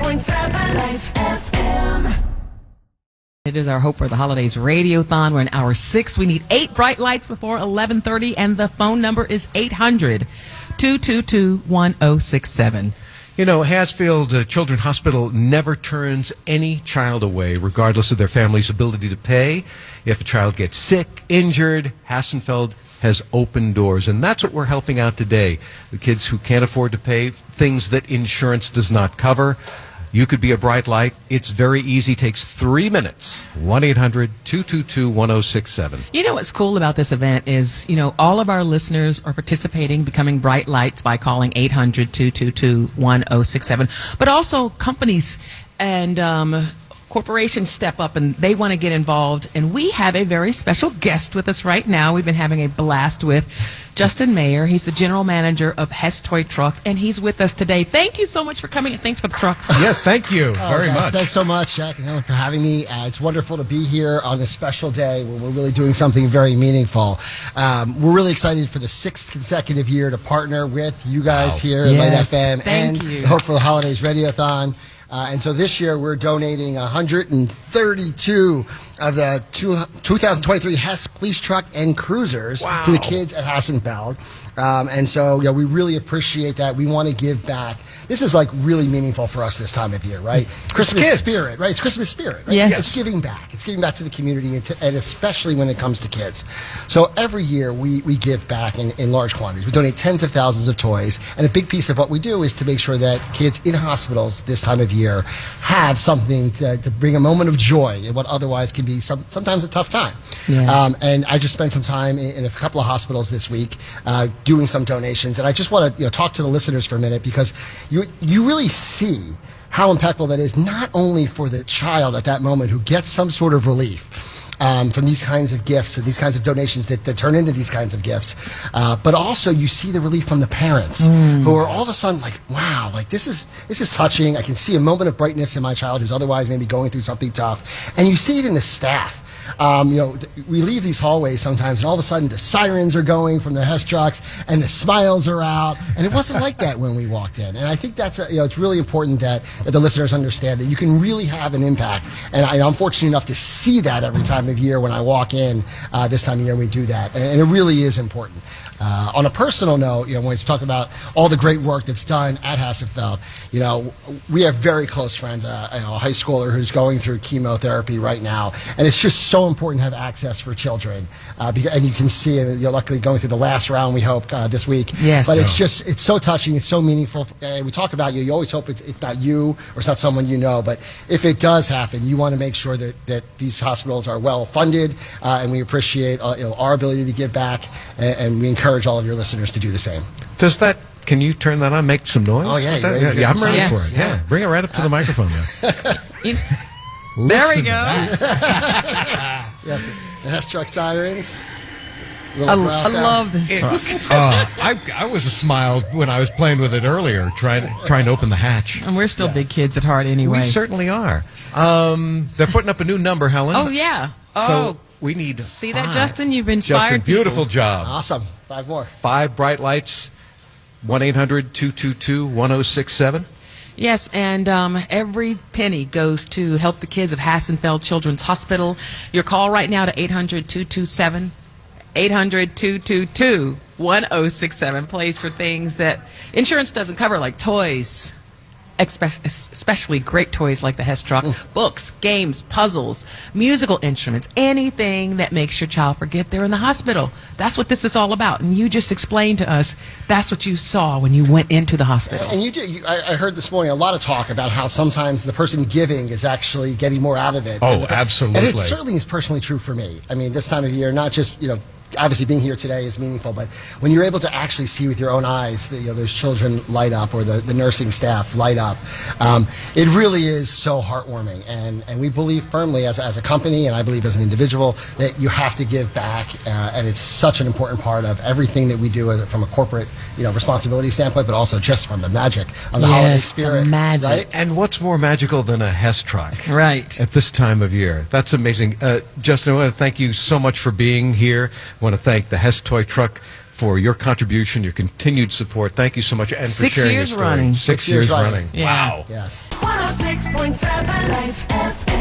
101.7 Lights FM. It is our Hope for the Holidays Radiothon. We're in hour 6. We need 8 bright lights before 11:30, and the phone number is 800-222-1067. You know, Hasfield Children's Hospital never turns any child away, regardless of their family's ability to pay. If a child gets sick, injured, Hassenfeld has open doors, and that's what we're helping out today. The kids who can't afford to pay, things that insurance does not cover. You could be a bright light. It's very easy. Takes 3 minutes. 1-800-222-1067. You know what's cool about this event is, all of our listeners are participating, becoming bright lights by calling 800-222-1067. But also companies and corporations step up and they want to get involved. And we have a very special guest with us right now. We've been having a blast with Justin Mayer. He's the general manager of HESS Toy Trucks, and he's with us today. Thank you so much for coming, and thanks for the trucks. Yes, thank you very much. Thanks so much, Jack and Helen, for having me. It's wonderful to be here on this special day where we're really doing something very meaningful. We're really excited for the 6th consecutive year to partner with you guys here at Light FM and the Hope for the Holidays Radiothon. And so this year we're donating 132 of the 2023 HESS police truck and cruisers to the kids at Hassenfeld. And so we really appreciate that. We want to give back. This is like really meaningful for us this time of year, right? Christmas spirit, right? It's Christmas spirit, right? Yes. It's giving back. It's giving back to the community, and especially when it comes to kids. So every year we give back in large quantities. We donate tens of thousands of toys, and a big piece of what we do is to make sure that kids in hospitals this time of year have something to bring a moment of joy in what otherwise can be sometimes a tough time. Yeah. And I just spent some time in a couple of hospitals this week doing some donations, and I just want to talk to the listeners for a minute, because you really see how impactful that is, not only for the child at that moment who gets some sort of relief from these kinds of gifts and these kinds of donations that turn into these kinds of gifts, but also you see the relief from the parents who are all of a sudden like, wow, like this is touching. I can see a moment of brightness in my child who's otherwise maybe going through something tough. And you see it in the staff. We leave these hallways sometimes, and all of a sudden the sirens are going from the HESS trucks, and the smiles are out, and it wasn't like that when we walked in. And I think that's it's really important that the listeners understand that you can really have an impact. And I'm fortunate enough to see that every time of year when I walk in. This time of year we do that, and it really is important. On a personal note, when we talk about all the great work that's done at Hassenfeld, we have very close friends, a high schooler who's going through chemotherapy right now, and it's just so important to have access for children. And you can see it, luckily going through the last round, we hope, this week. Yes. But it's so touching, it's so meaningful. We talk about you always hope it's not you or it's not someone you know, but if it does happen, you want to make sure that these hospitals are well funded, and we appreciate our ability to give back, and we encourage all of your listeners to do the same. Can you turn that on, make some noise? Oh, yeah. I'm ready for it. Yeah. Bring it right up to the microphone there. There we go. Yes, the HESS truck sirens. I love this truck. I was a smile when I was playing with it earlier, trying to open the hatch. And we're still big kids at heart anyway. We certainly are. They're putting up a new number, Helen. Oh, yeah. So we need See 5. that, Justin? You've inspired Justin, beautiful job. Awesome. 5 more. 5 bright lights. 1-800-222-1067. Yes, and every penny goes to help the kids of Hassenfeld Children's Hospital. Your call right now to 800-222-1067 plays for things that insurance doesn't cover, like toys, especially great toys like the HESS truck, books, games, puzzles, musical instruments, anything that makes your child forget they're in the hospital. That's what this is all about. And you just explained to us that's what you saw when you went into the hospital. And I heard this morning a lot of talk about how sometimes the person giving is actually getting more out of it. Oh, absolutely. And it certainly is personally true for me. I mean, this time of year, not just, obviously being here today is meaningful, but when you're able to actually see with your own eyes that those children light up, or the nursing staff light up, it really is so heartwarming. And we believe firmly as a company, and I believe as an individual, that you have to give back, and it's such an important part of everything that we do from a corporate responsibility standpoint, but also just from the magic of the holiday spirit. The magic. Right? And what's more magical than a HESS truck? Right. At this time of year. That's amazing. Justin, I want to thank you so much for being here. I want to thank the HESS Toy Truck for your contribution, your continued support. Thank you so much, and for 6 sharing your years story. running. 6 years running. Yeah. Wow. Yes. 106.7 Lights FM.